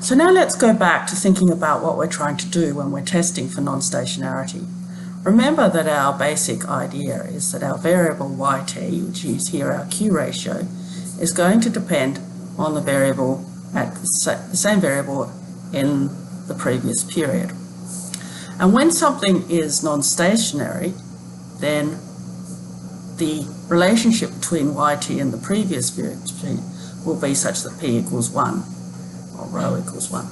So now let's go back to thinking about what we're trying to do when we're testing for non-stationarity. Remember that our basic idea is that our variable yt, which is here our Q ratio, is going to depend on the variable at the same variable in the previous period. And when something is non-stationary, then the relationship between yt and the previous period will be such that p equals 1 or rho equals 1.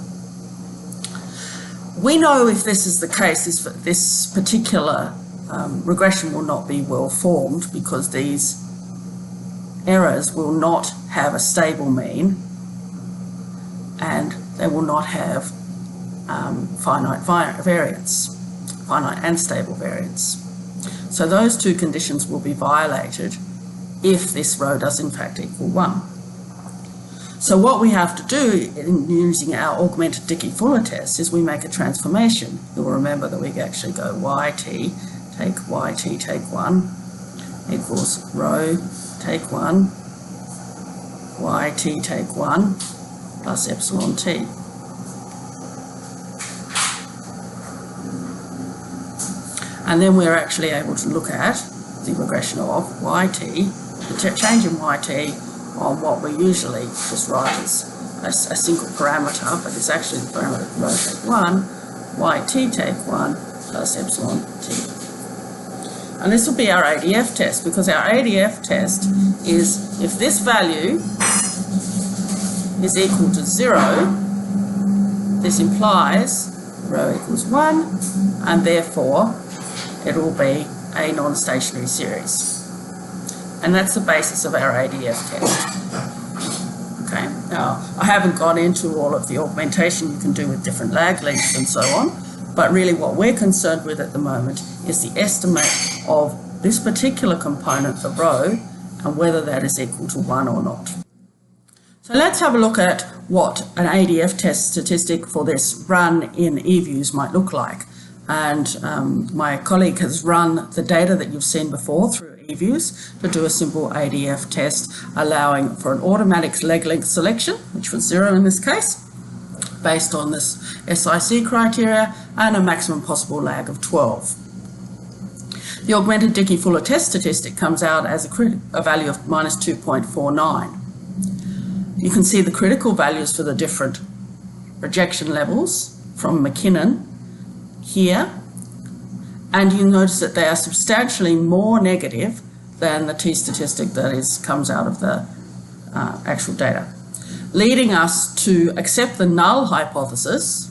We know if this is the case, this particular regression will not be well formed because these errors will not have a stable mean and they will not have finite and stable variance. So those two conditions will be violated if this rho does in fact equal 1. So what we have to do in using our augmented Dickey-Fuller test is we make a transformation. You'll remember that we actually go yt, take 1, equals rho, take 1, yt, take 1, plus epsilon t. And then we're actually able to look at the regression of yt, the change in yt on what we usually just write as a single parameter, but it's actually the parameter rho take 1, yt take 1, plus epsilon t. And this will be our ADF test, because our ADF test is if this value is equal to 0, this implies rho equals 1, and therefore it will be a non-stationary series. And that's the basis of our ADF test. Okay, now I haven't gone into all of the augmentation you can do with different lag lengths and so on, but really what we're concerned with at the moment is the estimate of this particular component, the rho, and whether that is equal to 1 or not. So let's have a look at what an ADF test statistic for this run in eViews might look like. And my colleague has run the data that you've seen before through eViews to do a simple ADF test, allowing for an automatic leg length selection, which was 0 in this case, based on this SIC criteria, and a maximum possible lag of 12. The augmented Dickey-Fuller test statistic comes out as a value of minus 2.49. You can see the critical values for the different rejection levels from McKinnon here, and you notice that they are substantially more negative than the t-statistic that comes out of the actual data, leading us to accept the null hypothesis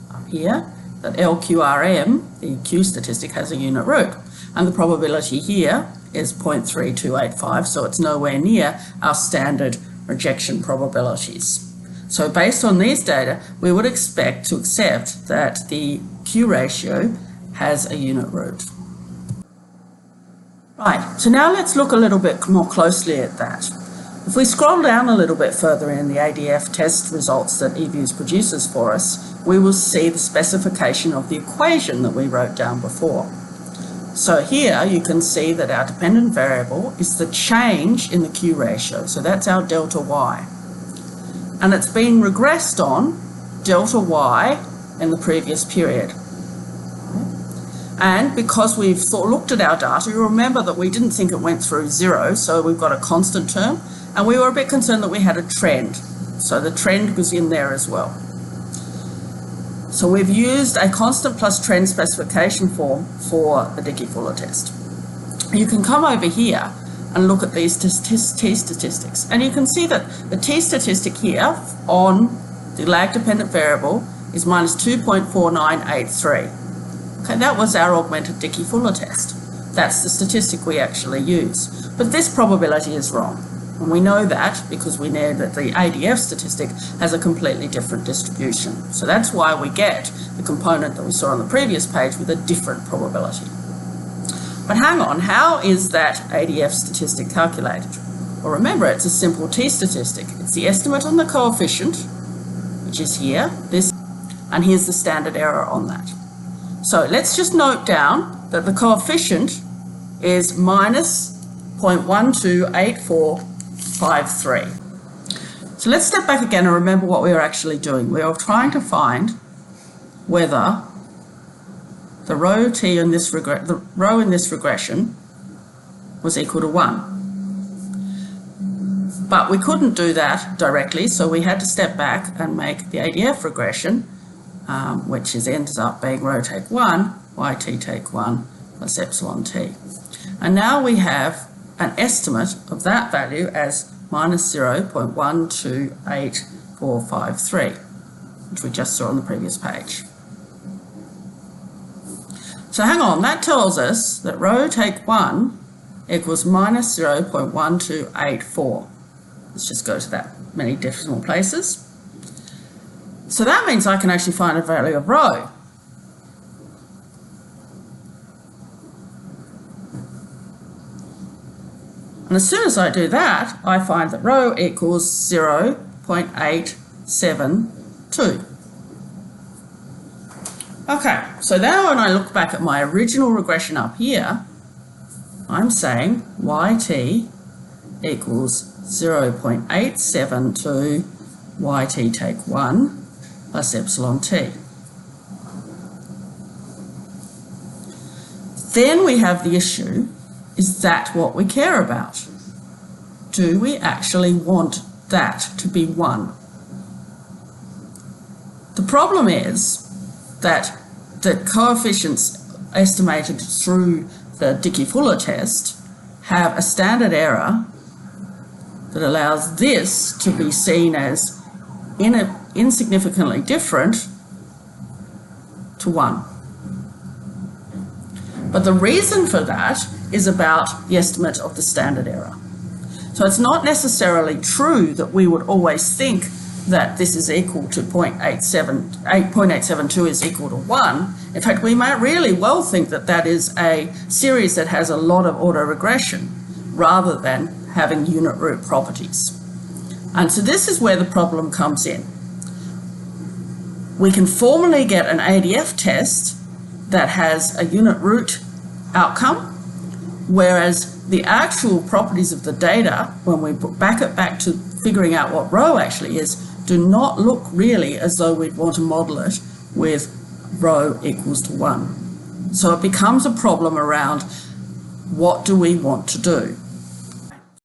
up here that LQRM, the Q statistic, has a unit root, and the probability here is 0.3285, so it's nowhere near our standard rejection probabilities. So based on these data, we would expect to accept that the Q ratio has a unit root. Right, so now let's look a little bit more closely at that. If we scroll down a little bit further in the ADF test results that eViews produces for us, we will see the specification of the equation that we wrote down before. So here you can see that our dependent variable is the change in the Q ratio, so that's our delta y. And it's been regressed on delta y in the previous period. And because we've looked at our data, you remember that we didn't think it went through 0, so we've got a constant term, and we were a bit concerned that we had a trend. So the trend was in there as well. So we've used a constant plus trend specification form for the Dickey-Fuller test. You can come over here and look at these t-statistics, and you can see that the t-statistic here on the lag-dependent variable is minus 2.4983. Okay, that was our augmented Dickey-Fuller test. That's the statistic we actually use. But this probability is wrong. And we know that because we know that the ADF statistic has a completely different distribution. So that's why we get the component that we saw on the previous page with a different probability. But hang on, how is that ADF statistic calculated? Well, remember, it's a simple t-statistic. It's the estimate on the coefficient, which is here, this, and here's the standard error on that. So let's just note down that the coefficient is minus 0.128453. So let's step back again and remember what we were actually doing. We were trying to find whether the row t in this the row in this regression was equal to 1. But we couldn't do that directly, so we had to step back and make the ADF regression, which ends up being row take 1, yt take 1 plus epsilon t. And now we have an estimate of that value as minus 0.128453, which we just saw on the previous page. So hang on, that tells us that row take 1 equals minus 0.1284. Let's just go to that many decimal places. So that means I can actually find a value of row. And as soon as I do that, I find that row equals 0.872. Okay, so now when I look back at my original regression up here, I'm saying yt equals 0.872 yt take 1 plus epsilon t. Then we have the issue, is that what we care about? Do we actually want that to be 1? The problem is that the coefficients estimated through the Dickey-Fuller test have a standard error that allows this to be seen as insignificantly different to 1. But the reason for that is about the estimate of the standard error. So it's not necessarily true that we would always think that this is equal to 0.872 is equal to 1. In fact, we might really well think that that is a series that has a lot of autoregression rather than having unit root properties. And so this is where the problem comes in. We can formally get an ADF test that has a unit root outcome, whereas the actual properties of the data, when we back it back to figuring out what row actually is, do not look really as though we'd want to model it with row equals to 1. So it becomes a problem around what do we want to do.